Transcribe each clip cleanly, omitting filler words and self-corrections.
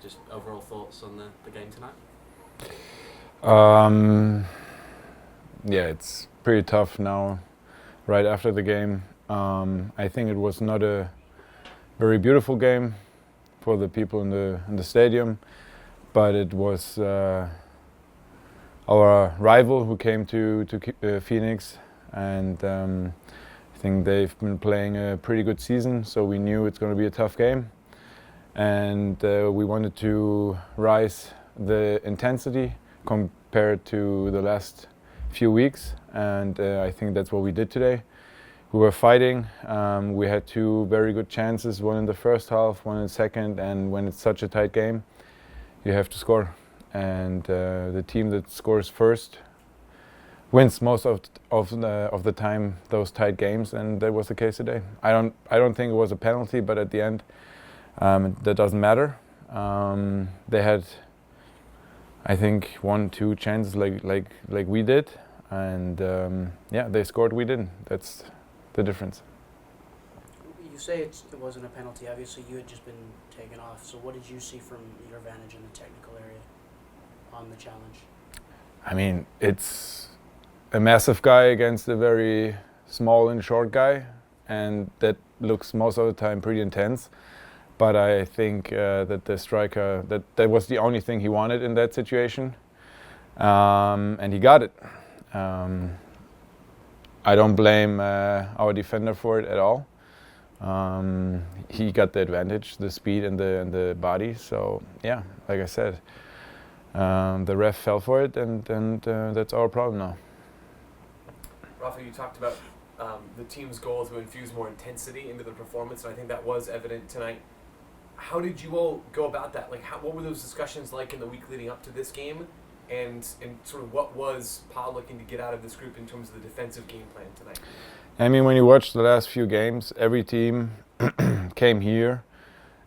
just overall thoughts on the game tonight? Yeah, it's pretty tough now, right after the game. I think it was not a very beautiful game for the people in the stadium, but it was our rival who came to Phoenix, and I think they've been playing a pretty good season, so we knew it's going to be a tough game, and we wanted to rise the intensity compared to the last few weeks, and I think that's what we did today. We were fighting. We had two very good chances, one in the first half, one in the second, and when it's such a tight game, you have to score. And the team that scores first wins most of the time those tight games, and that was the case today. I don't think it was a penalty, but at the end, that doesn't matter. They had, I think, 1-2 chances like we did, and yeah, they scored, we didn't. That's the difference. You say it wasn't a penalty. Obviously, you had just been taken off. So what did you see from your advantage in the technical area on the challenge? I mean, it's a massive guy against a very small and short guy, and that looks most of the time pretty intense. But I think that the striker, that was the only thing he wanted in that situation, and he got it. I don't blame our defender for it at all. He got the advantage, the speed and the body. So yeah, like I said, the ref fell for it, and that's our problem now. Rafa, you talked about the team's goal to infuse more intensity into the performance, and I think that was evident tonight. How did you all go about that? Like, what were those discussions like in the week leading up to this game? And sort of what was Pa looking to get out of this group in terms of the defensive game plan tonight? I mean, when you watch the last few games, every team came here,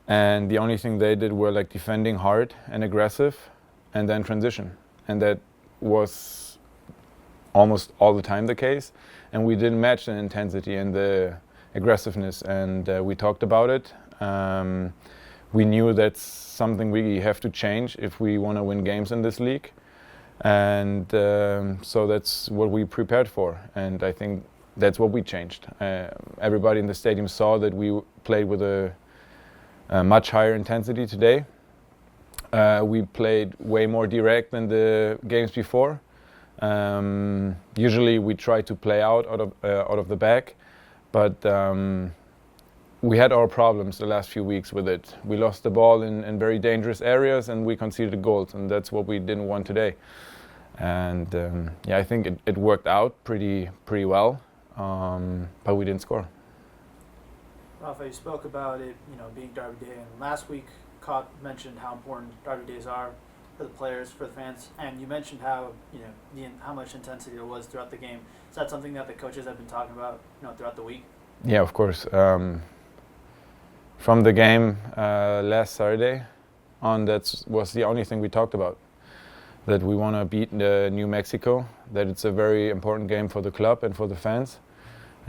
and the only thing they did were like defending hard and aggressive, and then transition. And that was almost all the time the case. And we didn't match the intensity and the aggressiveness, and we talked about it. We knew that's something we have to change if we want to win games in this league. And so that's what we prepared for, and I think that's what we changed. Everybody in the stadium saw that we played with a much higher intensity today. We played way more direct than the games before. Usually we try to play out of the back, but we had our problems the last few weeks with it. We lost the ball in very dangerous areas, and we conceded goals, and that's what we didn't want today. And yeah, I think it worked out pretty well, but we didn't score. Rafa, you spoke about it, being Derby Day, and last week Koch mentioned how important Derby Days are for the players, for the fans, and you mentioned how how much intensity there was throughout the game. Is that something that the coaches have been talking about, throughout the week? Yeah, of course. From the game last Saturday on, that was the only thing we talked about. That we want to beat New Mexico, that it's a very important game for the club and for the fans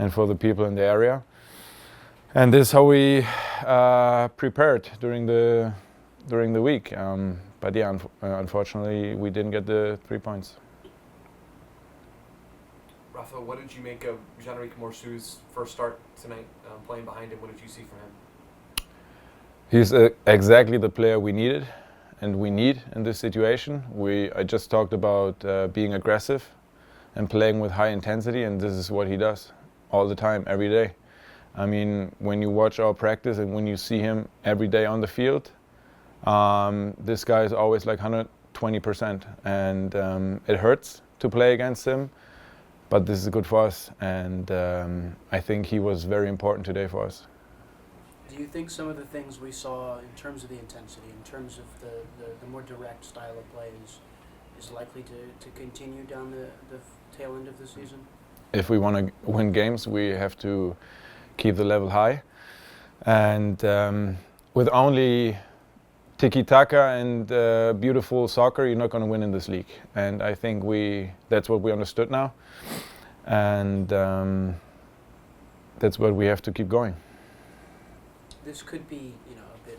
and for the people in the area. And this is how we prepared during the week. But yeah, unfortunately, we didn't get the 3 points. Rafa, what did you make of Jean-Eric Morsu's first start tonight, playing behind him? What did you see from him? He's exactly the player we needed and we need in this situation. I just talked about being aggressive and playing with high intensity, and this is what he does all the time, every day. I mean, when you watch our practice and when you see him every day on the field, this guy is always like 120%, and it hurts to play against him, but this is good for us, and I think he was very important today for us. Do you think some of the things we saw in terms of the intensity, in terms of the more direct style of play is likely to continue down the tail end of the season? If we want to win games, we have to keep the level high. And with only tiki-taka and beautiful soccer, you're not going to win in this league. And I think that's what we understood now. And that's what we have to keep going. This could be, a bit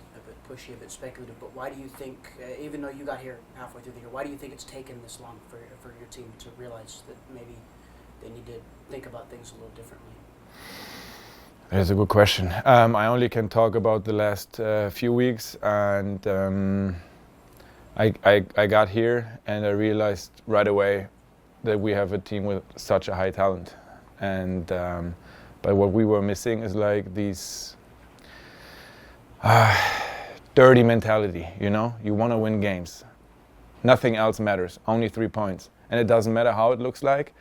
pushy, a bit speculative, but why do you think, even though you got here halfway through the year, why do you think it's taken this long for your team to realize that maybe they need to think about things a little differently? That's a good question. I only can talk about the last few weeks, and I got here and I realized right away that we have a team with such a high talent, and but what we were missing is like these dirty mentality. You know, you want to win games. Nothing else matters. Only 3 points, and it doesn't matter how it looks like.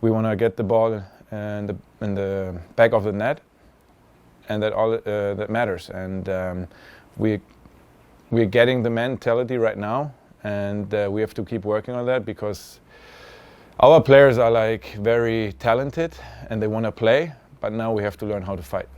We want to get the ball in the back of the net, and that all that matters. And we're getting the mentality right now, and we have to keep working on that, because our players are like very talented and they want to play, but now we have to learn how to fight.